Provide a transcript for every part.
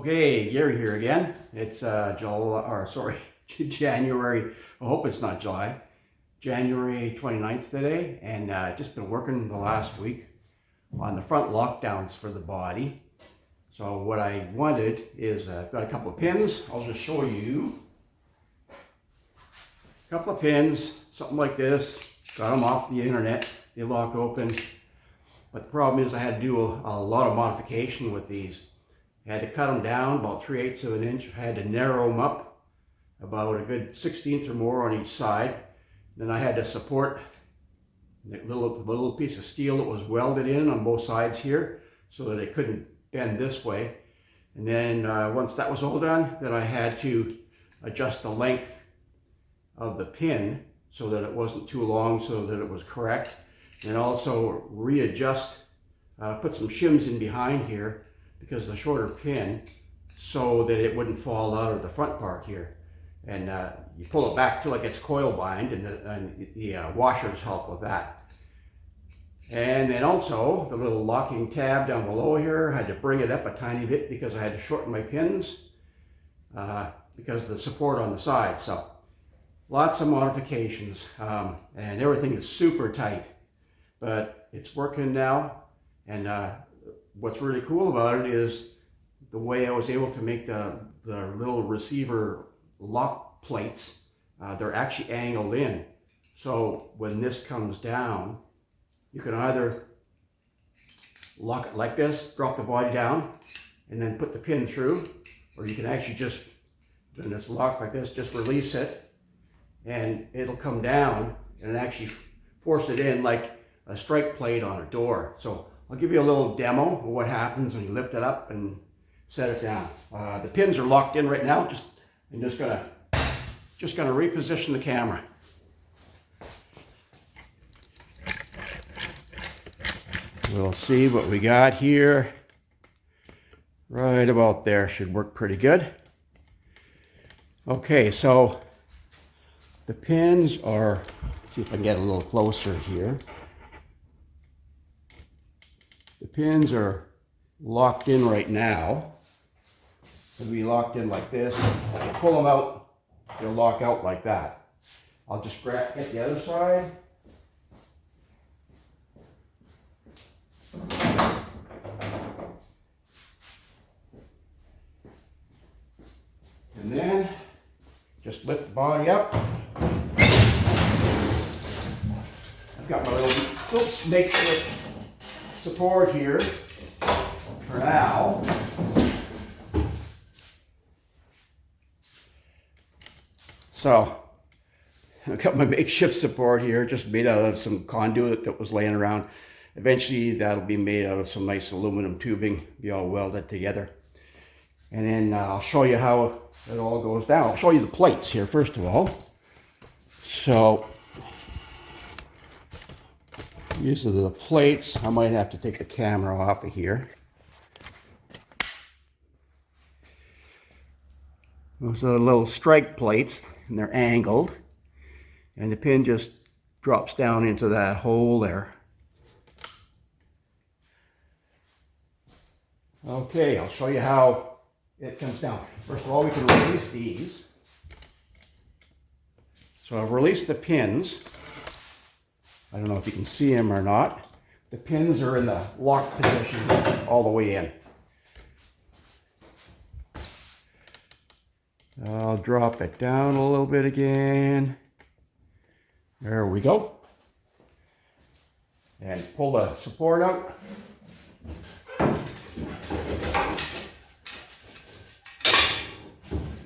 Okay, Gary here again. It's January, I hope it's not July, January 29th today, and just been working the last week on the front lockdowns for the body. So what I wanted is, I've got a couple of pins. I'll just show you. A couple of pins, something like this. Got them off the internet. They lock open. But the problem is I had to do a lot of modification with these. I had to cut them down about 3/8 of an inch. I had to narrow them up about a good 1/16 or more on each side. Then I had to support the little piece of steel that was welded in on both sides here so that it couldn't bend this way. And then once that was all done, then I had to adjust the length of the pin so that it wasn't too long, so that it was correct. And also readjust, put some shims in behind here because the shorter pin, so that it wouldn't fall out of the front part here. And you pull it back till it gets coil bind, and the washers help with that. And then also the little locking tab down below here, I had to bring it up a tiny bit because I had to shorten my pins because of the support on the side. So lots of modifications, and everything is super tight, but it's working now. And what's really cool about it is the way I was able to make the little receiver lock plates. They're actually angled in. So when this comes down, you can either lock it like this, drop the body down, and then put the pin through, or you can actually just, when it's locked like this, just release it, and it'll come down and actually force it in like a strike plate on a door. So I'll give you a little demo of what happens when you lift it up and set it down. The pins are locked in right now. I'm just gonna reposition the camera. We'll see what we got here. Right about there should work pretty good. Okay, so the pins are, let's see if I can get a little closer here. The pins are locked in right now. They'll be locked in like this. If you pull them out, they'll lock out like that. I'll just get the other side. And then just lift the body up. I've got my little makeshift support here for now. So I've got my makeshift support here, just made out of some conduit that was laying around. Eventually that'll be made out of some nice aluminum tubing, be all welded together. And then I'll show you how it all goes down. I'll show you the plates here first of all. So these are the plates. I might have to take the camera off of here. Those are the little strike plates, and they're angled. And the pin just drops down into that hole there. Okay, I'll show you how it comes down. First of all, we can release these. So I've released the pins. I don't know if you can see them or not. The pins are in the lock position all the way in. I'll drop it down a little bit again. There we go. And pull the support out.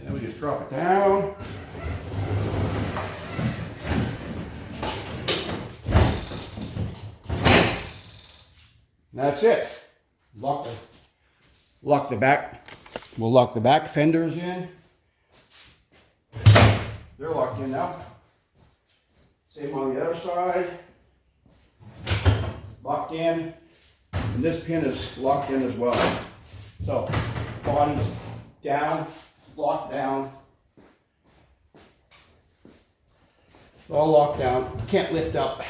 And we just drop it down. That's it. Lock the back. We'll lock the back fenders in. They're locked in now. Same on the other side. Locked in. And this pin is locked in as well. So body's down, locked down. It's all locked down. Can't lift up.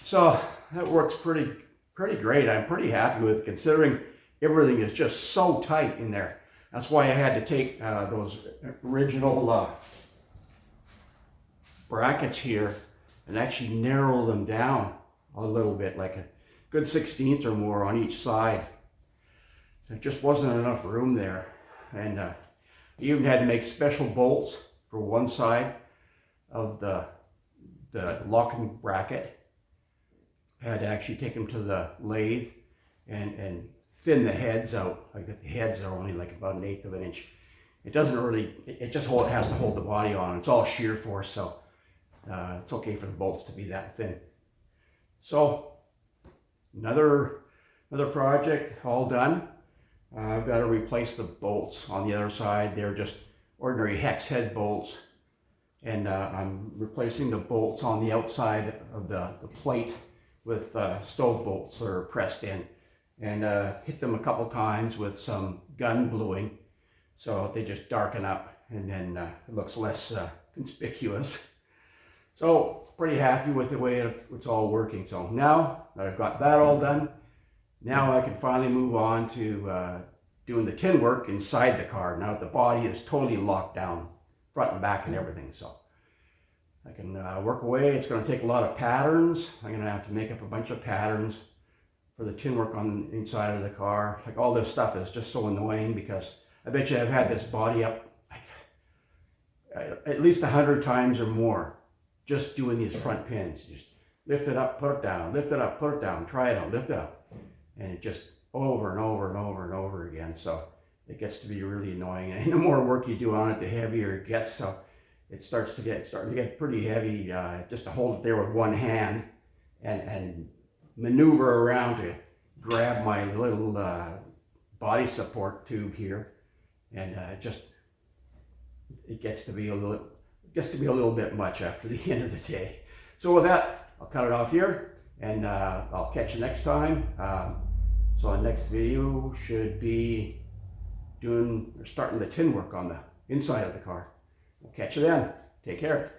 So that works pretty great. I'm pretty happy with, considering everything is just so tight in there. That's why I had to take those original brackets here and actually narrow them down a little bit, like a good 1/16 or more on each side. There just wasn't enough room there. And I even had to make special bolts for one side of the locking bracket. I had to actually take them to the lathe and thin the heads out. Like the heads are only like about 1/8 of an inch. It doesn't really, it just has to hold the body on. It's all shear force, so it's okay for the bolts to be that thin. So another project all done. I've got to replace the bolts on the other side. They're just ordinary hex head bolts. And I'm replacing the bolts on the outside of the plate with stove bolts that are pressed in. And hit them a couple times with some gun bluing, so they just darken up, and then it looks less conspicuous. So pretty happy with the way it's all working. So now that I've got that all done, now I can finally move on to doing the tin work inside the car. Now the body is totally locked down, front and back and everything. So I can work away. It's going to take a lot of patterns. I'm going to have to make up a bunch of patterns for the tin work on the inside of the car. Like all this stuff is just so annoying, because I bet you I've had this body up like at least 100 times or more just doing these front pins. Just lift it up, put it down, lift it up, put it down, try it out, lift it up. And it just over and over and over and over again. So it gets to be really annoying. And the more work you do on it, the heavier it gets. So it starting to get pretty heavy just to hold it there with one hand and maneuver around to grab my little body support tube here, and it gets to be a little bit much after the end of the day. So with that, I'll cut it off here, and I'll catch you next time. So the next video should be starting the tin work on the inside of the car. I'll catch you then. Take care.